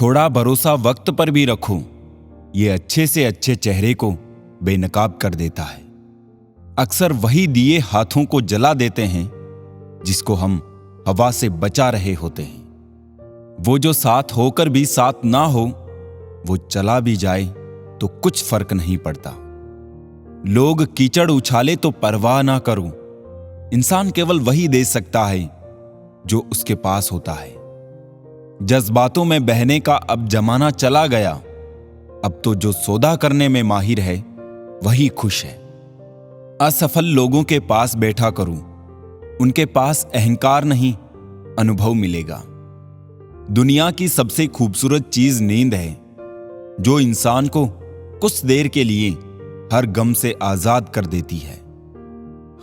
थोड़ा भरोसा वक्त पर भी रखो, ये अच्छे से अच्छे चेहरे को बेनकाब कर देता है। अक्सर वही दिए हाथों को जला देते हैं जिसको हम हवा से बचा रहे होते हैं। वो जो साथ होकर भी साथ ना हो, वो चला भी जाए तो कुछ फर्क नहीं पड़ता। लोग कीचड़ उछाले तो परवाह ना करो, इंसान केवल वही दे सकता है जो उसके पास होता है। जज्बातों में बहने का अब जमाना चला गया, अब तो जो सौदा करने में माहिर है वही खुश है। असफल लोगों के पास बैठा करूं, उनके पास अहंकार नहीं, अनुभव मिलेगा। दुनिया की सबसे खूबसूरत चीज नींद है, जो इंसान को कुछ देर के लिए हर गम से आजाद कर देती है।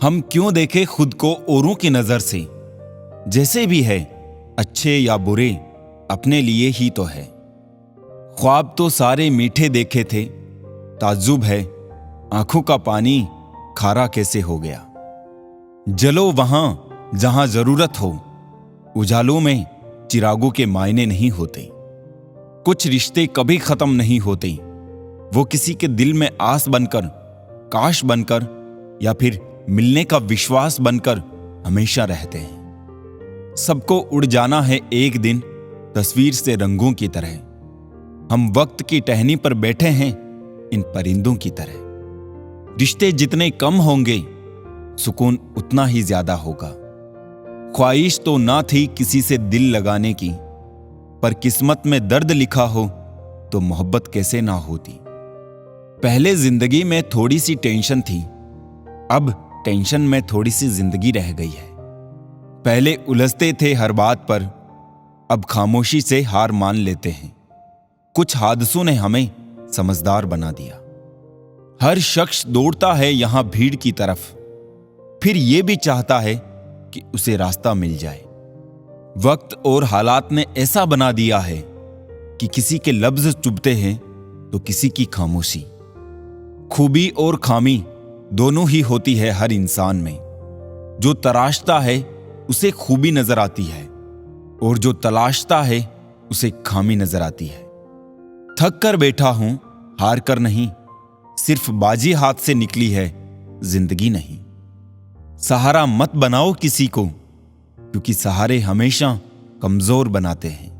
हम क्यों देखें खुद को औरों की नजर से, जैसे भी है, अच्छे या बुरे, अपने लिए ही तो है। ख्वाब तो सारे मीठे देखे थे, ताज्जुब है आंखों का पानी खारा कैसे हो गया। जलो वहां जहां जरूरत हो, उजालों में चिरागों के मायने नहीं होते। कुछ रिश्ते कभी खत्म नहीं होते, वो किसी के दिल में आस बनकर, काश बनकर या फिर मिलने का विश्वास बनकर हमेशा रहते हैं। सबको उड़ जाना है एक दिन तस्वीर से रंगों की तरह। हम वक्त की टहनी पर बैठे हैं इन परिंदों की तरह। रिश्ते जितने कम होंगे, सुकून उतना ही ज्यादा होगा। ख्वाहिश तो ना थी किसी से दिल लगाने की, पर किस्मत में दर्द लिखा हो तो मोहब्बत कैसे ना होती। पहले जिंदगी में थोड़ी सी टेंशन थी, अब टेंशन में थोड़ी सी जिंदगी रह गई है। पहले उलझते थे हर बात पर, अब खामोशी से हार मान लेते हैं। कुछ हादसों ने हमें समझदार बना दिया। हर शख्स दौड़ता है यहां भीड़ की तरफ, फिर यह भी चाहता है कि उसे रास्ता मिल जाए। वक्त और हालात ने ऐसा बना दिया है कि किसी के लफ्ज चुभते हैं तो किसी की खामोशी। खूबी और खामी दोनों ही होती है हर इंसान में। जो तराशता है उसे खूबी नजर आती है, और जो तलाशता है उसे खामी नजर आती है। थक कर बैठा हूं, हार कर नहीं, सिर्फ बाजी हाथ से निकली है, जिंदगी नहीं। सहारा मत बनाओ किसी को, क्योंकि सहारे हमेशा कमजोर बनाते हैं।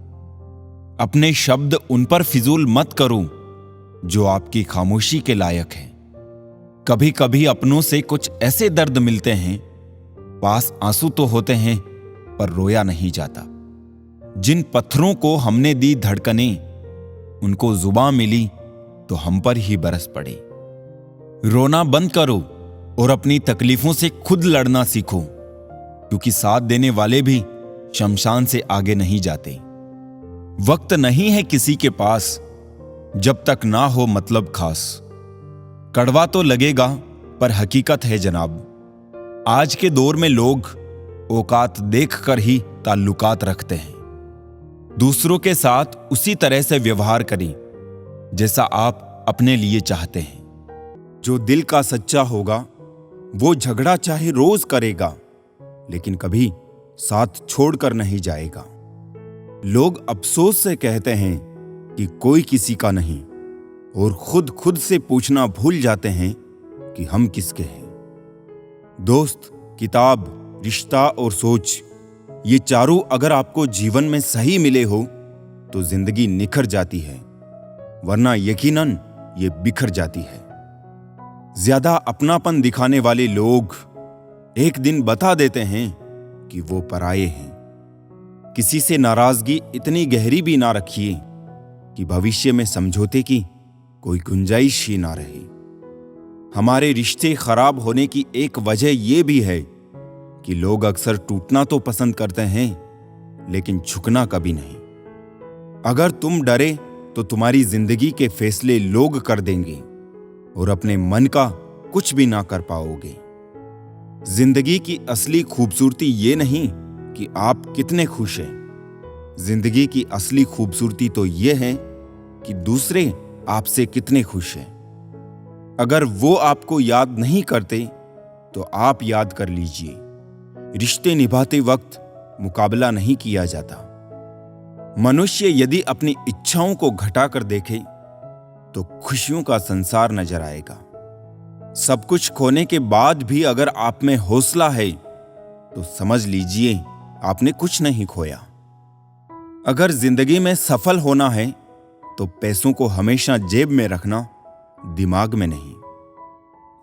अपने शब्द उन पर फिजूल मत करो जो आपकी खामोशी के लायक है। कभी कभी अपनों से कुछ ऐसे दर्द मिलते हैं, पास आंसू तो होते हैं पर रोया नहीं जाता। जिन पत्थरों को हमने दी धड़कनें, उनको जुबान मिली तो हम पर ही बरस पड़ी। रोना बंद करो और अपनी तकलीफों से खुद लड़ना सीखो, क्योंकि साथ देने वाले भी शमशान से आगे नहीं जाते। वक्त नहीं है किसी के पास जब तक ना हो मतलब खास। कड़वा तो लगेगा पर हकीकत है जनाब। आज के दौर में लोग औकात देखकर ही ताल्लुकात रखते हैं। दूसरों के साथ उसी तरह से व्यवहार करें जैसा आप अपने लिए चाहते हैं। जो दिल का सच्चा होगा वो झगड़ा चाहे रोज करेगा, लेकिन कभी साथ छोड़कर नहीं जाएगा। लोग अफसोस से कहते हैं कि कोई किसी का नहीं, और खुद से पूछना भूल जाते हैं कि हम किसके हैं। दोस्त, किताब, रिश्ता और सोच, ये चारों अगर आपको जीवन में सही मिले हो तो जिंदगी निखर जाती है, वरना यकीनन ये बिखर जाती है। ज्यादा अपनापन दिखाने वाले लोग एक दिन बता देते हैं कि वो पराये हैं। किसी से नाराजगी इतनी गहरी भी ना रखिए कि भविष्य में समझौते की कोई गुंजाइश ही ना रहे। हमारे रिश्ते खराब होने की एक वजह यह भी है कि लोग अक्सर टूटना तो पसंद करते हैं, लेकिन झुकना कभी नहीं। अगर तुम डरे तो तुम्हारी जिंदगी के फैसले लोग कर देंगे और अपने मन का कुछ भी ना कर पाओगे। जिंदगी की असली खूबसूरती ये नहीं कि आप कितने खुश हैं। जिंदगी की असली खूबसूरती तो ये है कि दूसरे आपसे कितने खुश हैं। अगर वो आपको याद नहीं करते तो आप याद कर लीजिए। रिश्ते निभाते वक्त मुकाबला नहीं किया जाता, मनुष्य यदि अपनी इच्छाओं को घटाकर देखे तो खुशियों का संसार नजर आएगा। सब कुछ खोने के बाद भी अगर आप में हौसला है तो समझ लीजिए आपने कुछ नहीं खोया। अगर जिंदगी में सफल होना है तो पैसों को हमेशा जेब में रखना, दिमाग में नहीं।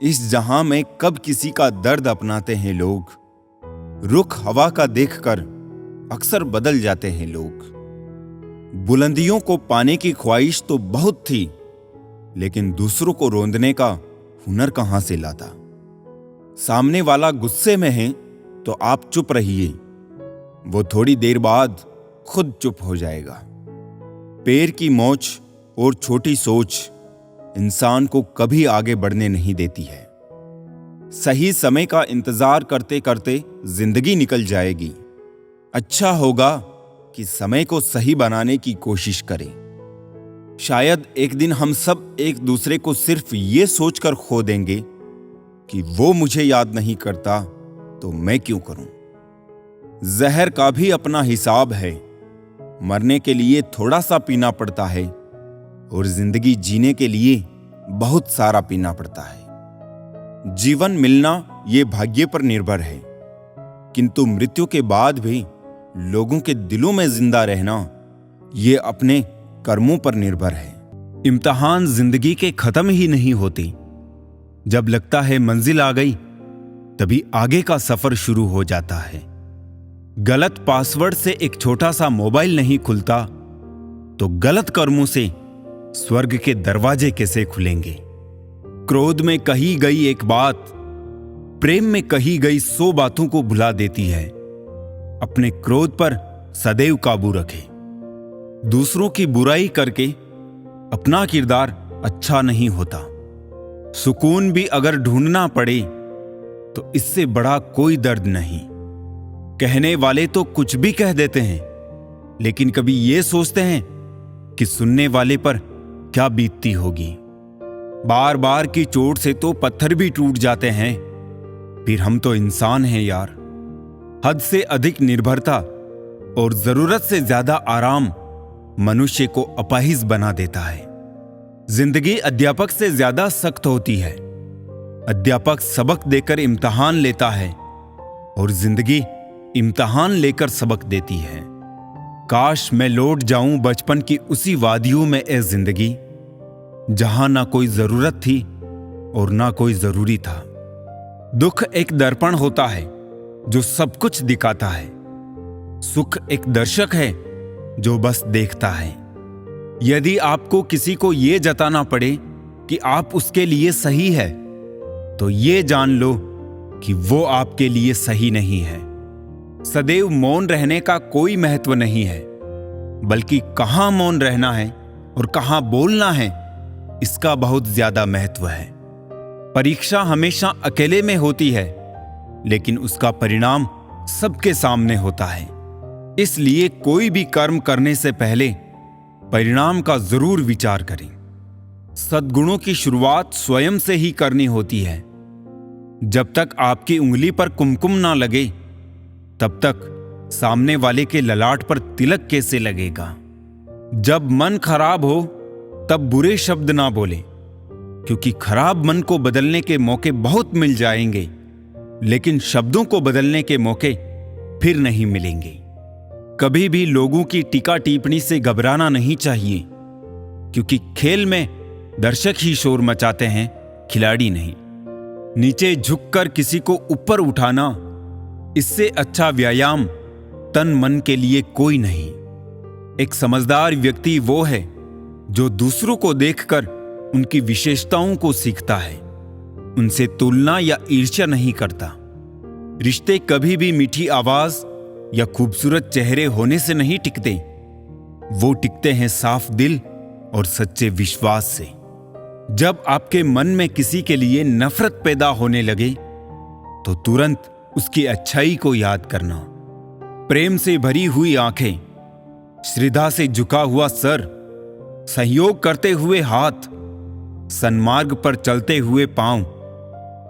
इस जहां में कब किसी का दर्द अपनाते हैं लोग, रुख हवा का देखकर अक्सर बदल जाते हैं लोग। बुलंदियों को पाने की ख्वाहिश तो बहुत थी, लेकिन दूसरों को रोंदने का हुनर कहां से लाता। सामने वाला गुस्से में है तो आप चुप रहिए, वो थोड़ी देर बाद खुद चुप हो जाएगा। पैर की मोच और छोटी सोच इंसान को कभी आगे बढ़ने नहीं देती है। सही समय का इंतजार करते करते जिंदगी निकल जाएगी। अच्छा होगा कि समय को सही बनाने की कोशिश करें। शायद एक दिन हम सब एक दूसरे को सिर्फ ये सोचकर खो देंगे कि वो मुझे याद नहीं करता तो मैं क्यों करूं। जहर का भी अपना हिसाब है, मरने के लिए थोड़ा सा पीना पड़ता है और जिंदगी जीने के लिए बहुत सारा पीना पड़ता है। जीवन मिलना ये भाग्य पर निर्भर है, किंतु मृत्यु के बाद भी लोगों के दिलों में जिंदा रहना ये अपने कर्मों पर निर्भर है। इम्तिहान जिंदगी के खत्म ही नहीं होते। जब लगता है मंजिल आ गई तभी आगे का सफर शुरू हो जाता है। गलत पासवर्ड से एक छोटा सा मोबाइल नहीं खुलता तो गलत कर्मों से स्वर्ग के दरवाजे कैसे खुलेंगे। क्रोध में कही गई एक बात प्रेम में कही गई 100 बातों को भुला देती है। अपने क्रोध पर सदैव काबू रखें। दूसरों की बुराई करके अपना किरदार अच्छा नहीं होता। सुकून भी अगर ढूंढना पड़े तो इससे बड़ा कोई दर्द नहीं। कहने वाले तो कुछ भी कह देते हैं, लेकिन कभी ये सोचते हैं कि सुनने वाले पर क्या बीतती होगी। बार बार की चोट से तो पत्थर भी टूट जाते हैं, फिर हम तो इंसान हैं यार। हद से अधिक निर्भरता और जरूरत से ज्यादा आराम मनुष्य को अपाहिज बना देता है। जिंदगी अध्यापक से ज्यादा सख्त होती है। अध्यापक सबक देकर इम्तिहान लेता है और जिंदगी इम्तिहान लेकर सबक देती है। काश मैं लौट जाऊं बचपन की उसी वादियों में ए जिंदगी, जहां ना कोई जरूरत थी और ना कोई जरूरी था। दुख एक दर्पण होता है जो सब कुछ दिखाता है। सुख एक दर्शक है जो बस देखता है। यदि आपको किसी को यह जताना पड़े कि आप उसके लिए सही है तो यह जान लो कि वो आपके लिए सही नहीं है। सदैव मौन रहने का कोई महत्व नहीं है, बल्कि कहां मौन रहना है और कहां बोलना है इसका बहुत ज्यादा महत्व है। परीक्षा हमेशा अकेले में होती है, लेकिन उसका परिणाम सबके सामने होता है। इसलिए कोई भी कर्म करने से पहले परिणाम का जरूर विचार करें। सद्गुणों की शुरुआत स्वयं से ही करनी होती है। जब तक आपकी उंगली पर कुमकुम ना लगे तब तक सामने वाले के ललाट पर तिलक कैसे लगेगा। जब मन खराब हो तब बुरे शब्द ना बोले, क्योंकि खराब मन को बदलने के मौके बहुत मिल जाएंगे, लेकिन शब्दों को बदलने के मौके फिर नहीं मिलेंगे। कभी भी लोगों की टीका टिप्पणी से घबराना नहीं चाहिए, क्योंकि खेल में दर्शक ही शोर मचाते हैं, खिलाड़ी नहीं। नीचे झुककर किसी को ऊपर उठाना, इससे अच्छा व्यायाम तन मन के लिए कोई नहीं। एक समझदार व्यक्ति वो है जो दूसरों को देखकर उनकी विशेषताओं को सीखता है, उनसे तुलना या ईर्ष्या नहीं करता। रिश्ते कभी भी मीठी आवाज या खूबसूरत चेहरे होने से नहीं टिकते, वो टिकते हैं साफ दिल और सच्चे विश्वास से। जब आपके मन में किसी के लिए नफरत पैदा होने लगे तो तुरंत उसकी अच्छाई को याद करना। प्रेम से भरी हुई आंखें, श्रद्धा से झुका हुआ सर, सहयोग करते हुए हाथ, सन्मार्ग पर चलते हुए पांव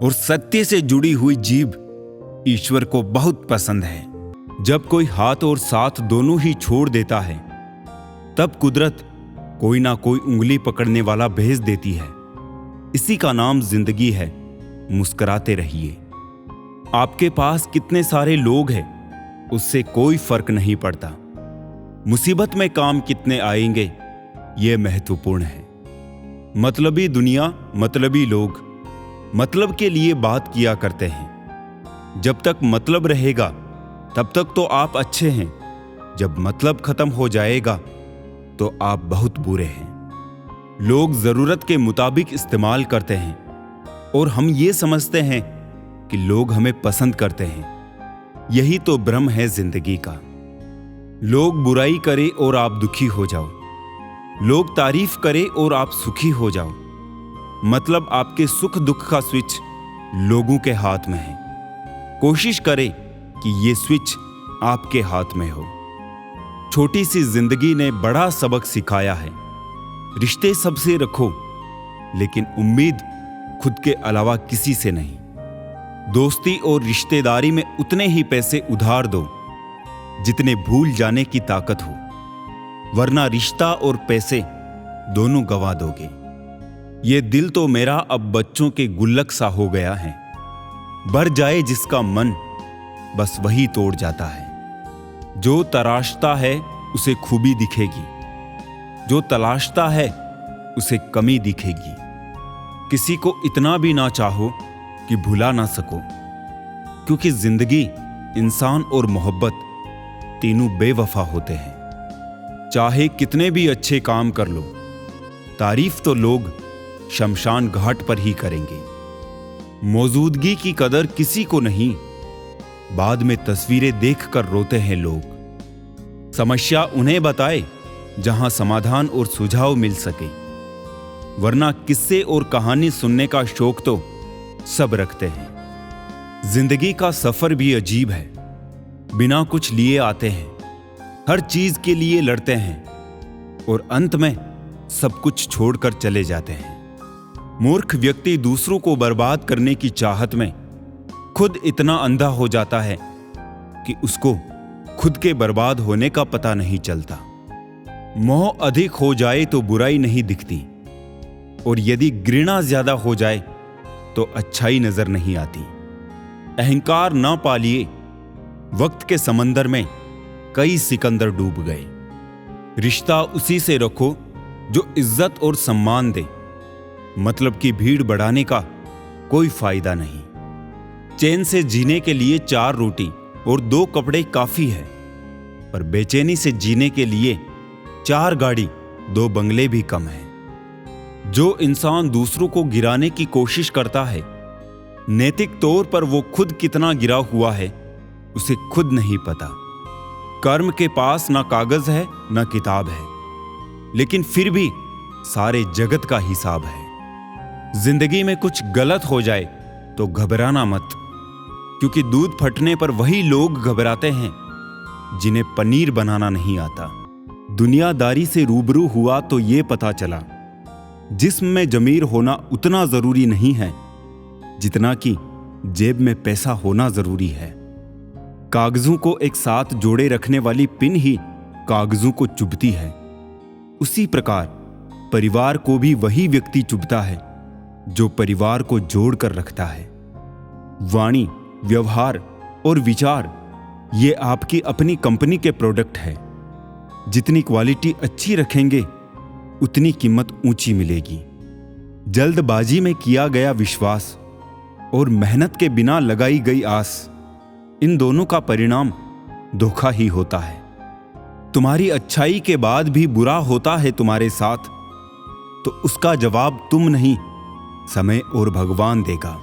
और सत्य से जुड़ी हुई जीभ ईश्वर को बहुत पसंद है। जब कोई हाथ और साथ दोनों ही छोड़ देता है तब कुदरत कोई ना कोई उंगली पकड़ने वाला भेज देती है। इसी का नाम जिंदगी है। मुस्कुराते रहिए। आपके पास कितने सारे लोग हैं उससे कोई फर्क नहीं पड़ता। मुसीबत में काम कितने आएंगे यह महत्वपूर्ण है। मतलबी दुनिया, मतलबी लोग मतलब के लिए बात किया करते हैं। जब तक मतलब रहेगा तब तक तो आप अच्छे हैं। जब मतलब खत्म हो जाएगा तो आप बहुत बुरे हैं। लोग जरूरत के मुताबिक इस्तेमाल करते हैं और हम ये समझते हैं कि लोग हमें पसंद करते हैं। यही तो भ्रम है जिंदगी का। लोग बुराई करें और आप दुखी हो जाओ, लोग तारीफ करें और आप सुखी हो जाओ। मतलब आपके सुख दुख का स्विच लोगों के हाथ में है। कोशिश करें कि ये स्विच आपके हाथ में हो। छोटी सी जिंदगी ने बड़ा सबक सिखाया है। रिश्ते सबसे रखो, लेकिन उम्मीद खुद के अलावा किसी से नहीं। दोस्ती और रिश्तेदारी में उतने ही पैसे उधार दो जितने भूल जाने की ताकत हो, वरना रिश्ता और पैसे दोनों गंवा दोगे। ये दिल तो मेरा अब बच्चों के गुल्लक सा हो गया है। भर जाए जिसका मन बस वही तोड़ जाता है। जो तराशता है उसे खूबी दिखेगी, जो तलाशता है उसे कमी दिखेगी। किसी को इतना भी ना चाहो कि भुला ना सको, क्योंकि जिंदगी, इंसान और मोहब्बत तीनों बेवफा होते हैं। चाहे कितने भी अच्छे काम कर लो, तारीफ तो लोग शमशान घाट पर ही करेंगे। मौजूदगी की कदर किसी को नहीं, बाद में तस्वीरें देखकर रोते हैं लोग। समस्या उन्हें बताए जहां समाधान और सुझाव मिल सके, वरना किस्से और कहानी सुनने का शौक तो सब रखते हैं। जिंदगी का सफर भी अजीब है। बिना कुछ लिए आते हैं, हर चीज के लिए लड़ते हैं और अंत में सब कुछ छोड़कर चले जाते हैं। मूर्ख व्यक्ति दूसरों को बर्बाद करने की चाहत में खुद इतना अंधा हो जाता है कि उसको खुद के बर्बाद होने का पता नहीं चलता। मोह अधिक हो जाए तो बुराई नहीं दिखती, और यदि घृणा ज्यादा हो जाए तो अच्छाई नजर नहीं आती। अहंकार ना पालिए, वक्त के समंदर में कई सिकंदर डूब गए। रिश्ता उसी से रखो जो इज्जत और सम्मान दे। मतलब की भीड़ बढ़ाने का कोई फायदा नहीं। चैन से जीने के लिए 4 रोटी और 2 कपड़े काफी है, पर बेचैनी से जीने के लिए 4 गाड़ी 2 बंगले भी कम है। जो इंसान दूसरों को गिराने की कोशिश करता है, नैतिक तौर पर वो खुद कितना गिरा हुआ है उसे खुद नहीं पता। कर्म के पास ना कागज है ना किताब है, लेकिन फिर भी सारे जगत का हिसाब है। जिंदगी में कुछ गलत हो जाए तो घबराना मत, क्योंकि दूध फटने पर वही लोग घबराते हैं जिन्हें पनीर बनाना नहीं आता। दुनियादारी से रूबरू हुआ तो ये पता चला, जिस्म में जमीर होना उतना जरूरी नहीं है जितना कि जेब में पैसा होना जरूरी है। कागजों को एक साथ जोड़े रखने वाली पिन ही कागजों को चुभती है। उसी प्रकार परिवार को भी वही व्यक्ति चुभता है जो परिवार को जोड़कर रखता है। वाणी, व्यवहार और विचार ये आपकी अपनी कंपनी के प्रोडक्ट है। जितनी क्वालिटी अच्छी रखेंगे उतनी कीमत ऊंची मिलेगी। जल्दबाजी में किया गया विश्वास और मेहनत के बिना लगाई गई आस, इन दोनों का परिणाम धोखा ही होता है। तुम्हारी अच्छाई के बाद भी बुरा होता है तुम्हारे साथ, तो उसका जवाब तुम नहीं, समय और भगवान देगा।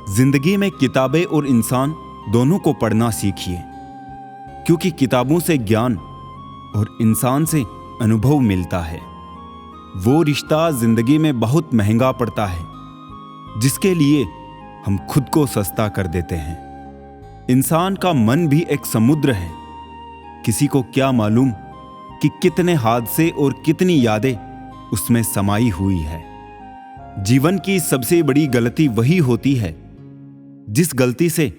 जिंदगी में किताबें और इंसान दोनों को पढ़ना सीखिए, क्योंकि किताबों से ज्ञान और इंसान से अनुभव मिलता है। वो रिश्ता जिंदगी में बहुत महंगा पड़ता है जिसके लिए हम खुद को सस्ता कर देते हैं। इंसान का मन भी एक समुद्र है। किसी को क्या मालूम कि कितने हादसे और कितनी यादें उसमें समाई हुई है। जीवन की सबसे बड़ी गलती वही होती है जिस गलती से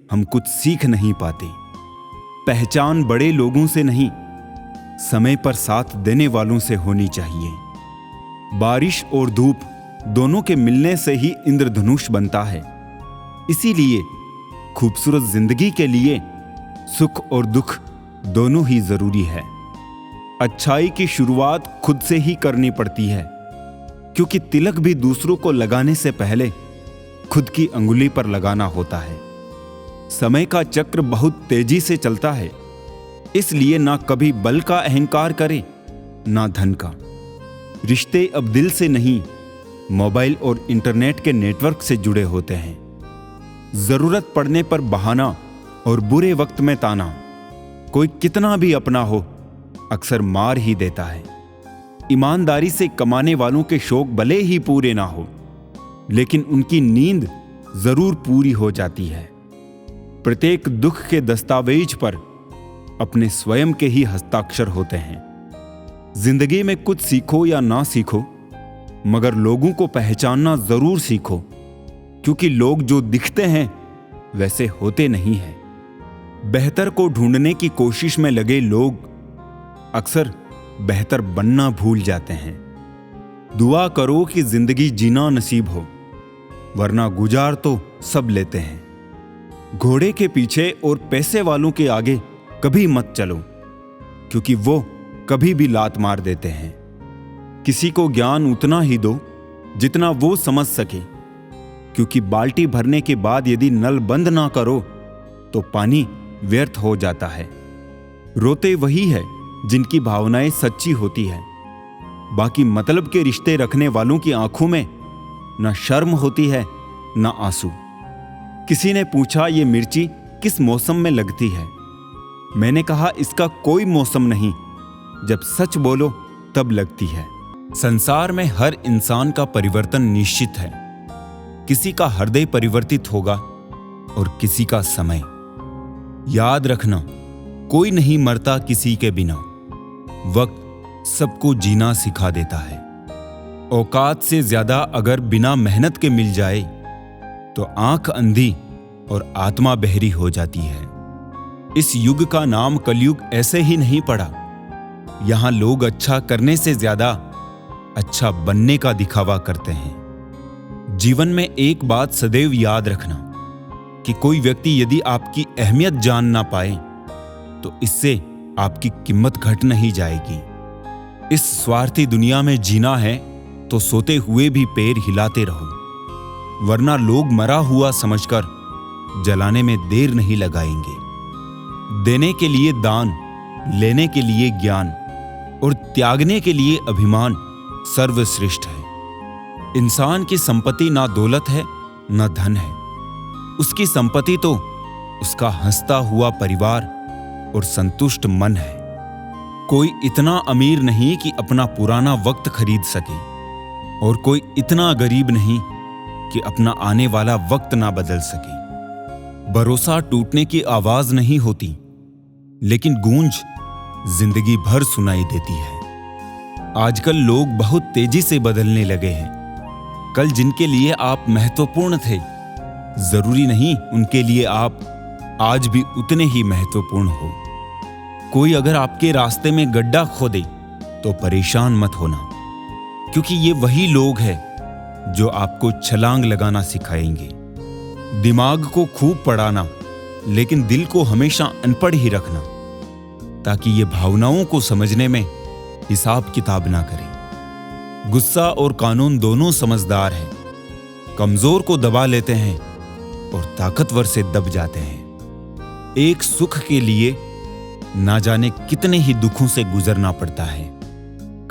हम कुछ सीख नहीं पाते। पहचान बड़े लोगों से नहीं, समय पर साथ देने वालों से होनी चाहिए। बारिश और धूप दोनों के मिलने से ही इंद्रधनुष बनता है। इसीलिए खूबसूरत जिंदगी के लिए सुख और दुख दोनों ही जरूरी है। अच्छाई की शुरुआत खुद से ही करनी पड़ती है, क्योंकि तिलक भी दूसरों को लगाने से पहले खुद की अंगुली पर लगाना होता है। समय का चक्र बहुत तेजी से चलता है, इसलिए ना कभी बल का अहंकार करें ना धन का। रिश्ते अब दिल से नहीं, मोबाइल और इंटरनेट के नेटवर्क से जुड़े होते हैं। जरूरत पड़ने पर बहाना और बुरे वक्त में ताना कोई कितना भी अपना हो अक्सर मार ही देता है। ईमानदारी से कमाने वालों के शौक भले ही पूरे ना हो, लेकिन उनकी नींद जरूर पूरी हो जाती है। प्रत्येक दुख के दस्तावेज पर अपने स्वयं के ही हस्ताक्षर होते हैं। जिंदगी में कुछ सीखो या ना सीखो, मगर लोगों को पहचानना जरूर सीखो, क्योंकि लोग जो दिखते हैं वैसे होते नहीं हैं। बेहतर को ढूंढने की कोशिश में लगे लोग अक्सर बेहतर बनना भूल जाते हैं। दुआ करो कि जिंदगी जीना नसीब हो, वरना गुजार तो सब लेते हैं। घोड़े के पीछे और पैसे वालों के आगे कभी मत चलो, क्योंकि वो कभी भी लात मार देते हैं। किसी को ज्ञान उतना ही दो जितना वो समझ सके, क्योंकि बाल्टी भरने के बाद यदि नल बंद ना करो तो पानी व्यर्थ हो जाता है। रोते वही है जिनकी भावनाएं सच्ची होती है। बाकी मतलब के रिश्ते रखने वालों की आंखों में ना शर्म होती है ना आंसू। किसी ने पूछा ये मिर्ची किस मौसम में लगती है? मैंने कहा इसका कोई मौसम नहीं, जब सच बोलो तब लगती है। संसार में हर इंसान का परिवर्तन निश्चित है। किसी का हृदय परिवर्तित होगा और किसी का समय। याद रखना, कोई नहीं मरता किसी के बिना। वक्त सबको जीना सिखा देता है। औकात से ज्यादा अगर बिना मेहनत के मिल जाए तो आंख अंधी और आत्मा बहरी हो जाती है। इस युग का नाम कलयुग ऐसे ही नहीं पड़ा। यहां लोग अच्छा करने से ज्यादा अच्छा बनने का दिखावा करते हैं। जीवन में एक बात सदैव याद रखना कि कोई व्यक्ति यदि आपकी अहमियत जान ना पाए तो इससे आपकी कीमत घट नहीं जाएगी। इस स्वार्थी दुनिया में जीना है तो सोते हुए भी पैर हिलाते रहो, वरना लोग मरा हुआ समझकर जलाने में देर नहीं लगाएंगे। देने के लिए दान, लेने के लिए ज्ञान और त्यागने के लिए अभिमान सर्वश्रेष्ठ है। इंसान की संपत्ति ना दौलत है ना धन है। उसकी संपत्ति तो उसका हंसता हुआ परिवार और संतुष्ट मन है। कोई इतना अमीर नहीं कि अपना पुराना वक्त खरीद सके, और कोई इतना गरीब नहीं कि अपना आने वाला वक्त ना बदल सके। भरोसा टूटने की आवाज नहीं होती, लेकिन गूंज जिंदगी भर सुनाई देती है। आजकल लोग बहुत तेजी से बदलने लगे हैं। कल जिनके लिए आप महत्वपूर्ण थे, जरूरी नहीं उनके लिए आप आज भी उतने ही महत्वपूर्ण हो। कोई अगर आपके रास्ते में गड्ढा खोदे तो परेशान मत होना, क्योंकि ये वही लोग हैं जो आपको छलांग लगाना सिखाएंगे। दिमाग को खूब पढ़ाना, लेकिन दिल को हमेशा अनपढ़ ही रखना, ताकि ये भावनाओं को समझने में हिसाब किताब ना करें। गुस्सा और कानून दोनों समझदार हैं। कमजोर को दबा लेते हैं और ताकतवर से दब जाते हैं। एक सुख के लिए ना जाने कितने ही दुखों से गुजरना पड़ता है।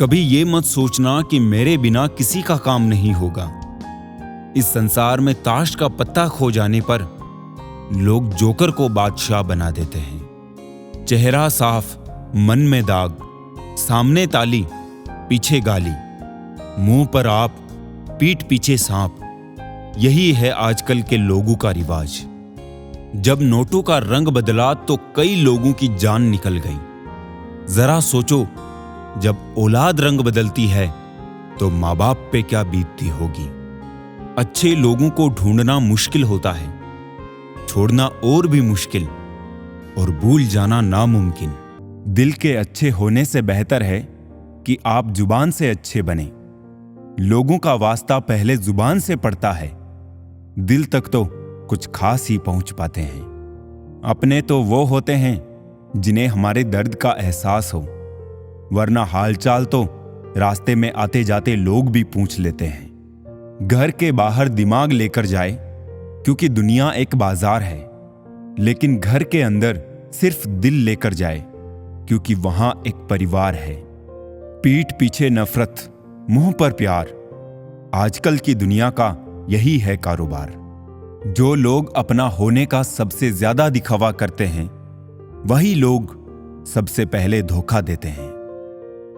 कभी ये मत सोचना कि मेरे बिना किसी का काम नहीं होगा। इस संसार में ताश का पत्ता खो जाने पर लोग जोकर को बादशाह बना देते हैं। चेहरा साफ, मन में दाग, सामने ताली, पीछे गाली, मुंह पर आप, पीठ पीछे सांप। यही है आजकल के लोगों का रिवाज। जब नोटों का रंग बदला तो कई लोगों की जान निकल गई। जरा सोचो, जब औलाद रंग बदलती है तो माँ बाप पे क्या बीतती होगी। अच्छे लोगों को ढूंढना मुश्किल होता है, छोड़ना और भी मुश्किल, और भूल जाना नामुमकिन। दिल के अच्छे होने से बेहतर है कि आप जुबान से अच्छे बने। लोगों का वास्ता पहले जुबान से पड़ता है, दिल तक तो कुछ खास ही पहुंच पाते हैं। अपने तो वो होते हैं जिन्हें हमारे दर्द का एहसास हो, वरना हालचाल तो रास्ते में आते जाते लोग भी पूछ लेते हैं। घर के बाहर दिमाग लेकर जाए क्योंकि दुनिया एक बाजार है, लेकिन घर के अंदर सिर्फ दिल लेकर जाए क्योंकि वहां एक परिवार है। पीठ पीछे नफरत, मुंह पर प्यार, आजकल की दुनिया का यही है कारोबार। जो लोग अपना होने का सबसे ज्यादा दिखावा करते हैं, वही लोग सबसे पहले धोखा देते हैं।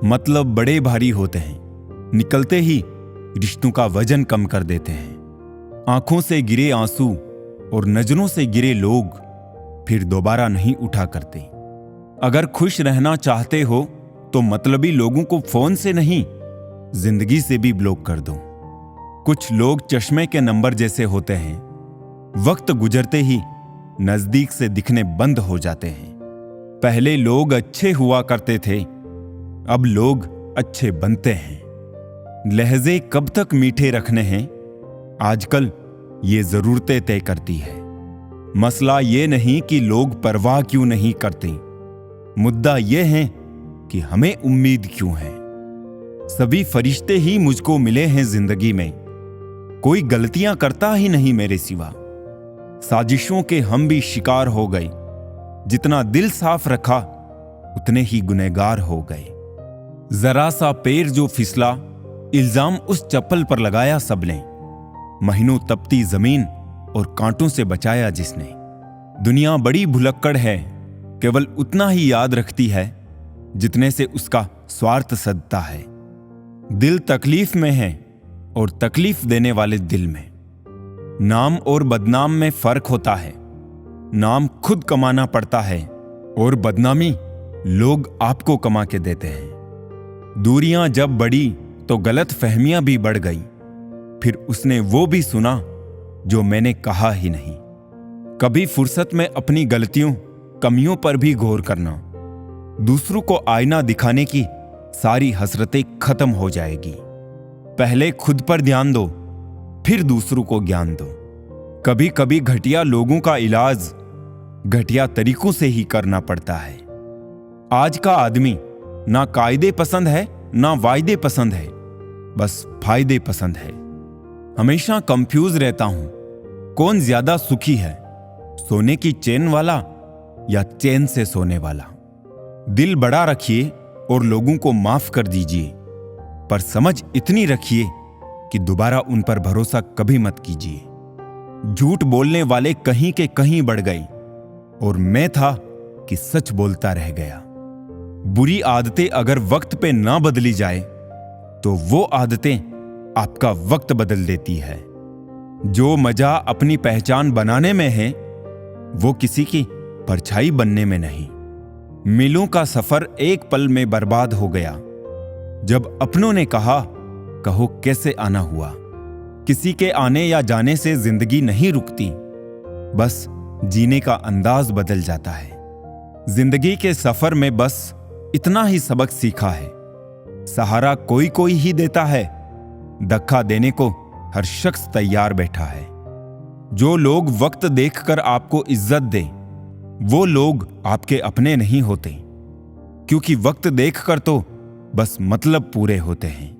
मतलब बड़े भारी होते हैं, निकलते ही रिश्तों का वजन कम कर देते हैं। आंखों से गिरे आंसू और नजरों से गिरे लोग फिर दोबारा नहीं उठा करते। अगर खुश रहना चाहते हो तो मतलबी लोगों को फोन से नहीं, जिंदगी से भी ब्लॉक कर दो। कुछ लोग चश्मे के नंबर जैसे होते हैं, वक्त गुजरते ही नजदीक से दिखने बंद हो जाते हैं। पहले लोग अच्छे हुआ करते थे, अब लोग अच्छे बनते हैं। लहजे कब तक मीठे रखने हैं, आजकल ये जरूरतें तय करती है। मसला ये नहीं कि लोग परवाह क्यों नहीं करते, मुद्दा ये है कि हमें उम्मीद क्यों है। सभी फरिश्ते ही मुझको मिले हैं जिंदगी में, कोई गलतियां करता ही नहीं मेरे सिवा। साजिशों के हम भी शिकार हो गए, जितना दिल साफ रखा उतने ही गुनहगार हो गए। जरा सा पैर जो फिसला, इल्जाम उस चप्पल पर लगाया सबने। महीनों तपती जमीन और कांटों से बचाया जिसने। दुनिया बड़ी भुलक्कड़ है, केवल उतना ही याद रखती है जितने से उसका स्वार्थ सदता है। दिल तकलीफ में है और तकलीफ देने वाले दिल में। नाम और बदनाम में फर्क होता है। नाम खुद कमाना पड़ता है और बदनामी लोग आपको कमा के देते हैं। दूरियां जब बढ़ी तो गलत फहमियां भी बढ़ गई, फिर उसने वो भी सुना जो मैंने कहा ही नहीं। कभी फुर्सत में अपनी गलतियों कमियों पर भी गौर करना, दूसरों को आईना दिखाने की सारी हसरतें खत्म हो जाएगी। पहले खुद पर ध्यान दो, फिर दूसरों को ज्ञान दो। कभी कभी घटिया लोगों का इलाज घटिया तरीकों से ही करना पड़ता है। आज का आदमी ना कायदे पसंद है ना वायदे पसंद है, बस फायदे पसंद है। हमेशा कंफ्यूज रहता हूं, कौन ज्यादा सुखी है, सोने की चेन वाला या चैन से सोने वाला। दिल बड़ा रखिए और लोगों को माफ कर दीजिए, पर समझ इतनी रखिए कि दोबारा उन पर भरोसा कभी मत कीजिए। झूठ बोलने वाले कहीं के कहीं बढ़ गए और मैं था कि सच बोलता रह गया। बुरी आदतें अगर वक्त पे ना बदली जाए तो वो आदतें आपका वक्त बदल देती है। जो मजा अपनी पहचान बनाने में है, वो किसी की परछाई बनने में नहीं। मीलों का सफर एक पल में बर्बाद हो गया जब अपनों ने कहा, कहो कैसे आना हुआ। किसी के आने या जाने से जिंदगी नहीं रुकती, बस जीने का अंदाज बदल जाता है। जिंदगी के सफर में बस इतना ही सबक सीखा है, सहारा कोई कोई ही देता है, धक्का देने को हर शख्स तैयार बैठा है। जो लोग वक्त देखकर आपको इज्जत दें, वो लोग आपके अपने नहीं होते, क्योंकि वक्त देखकर तो बस मतलब पूरे होते हैं।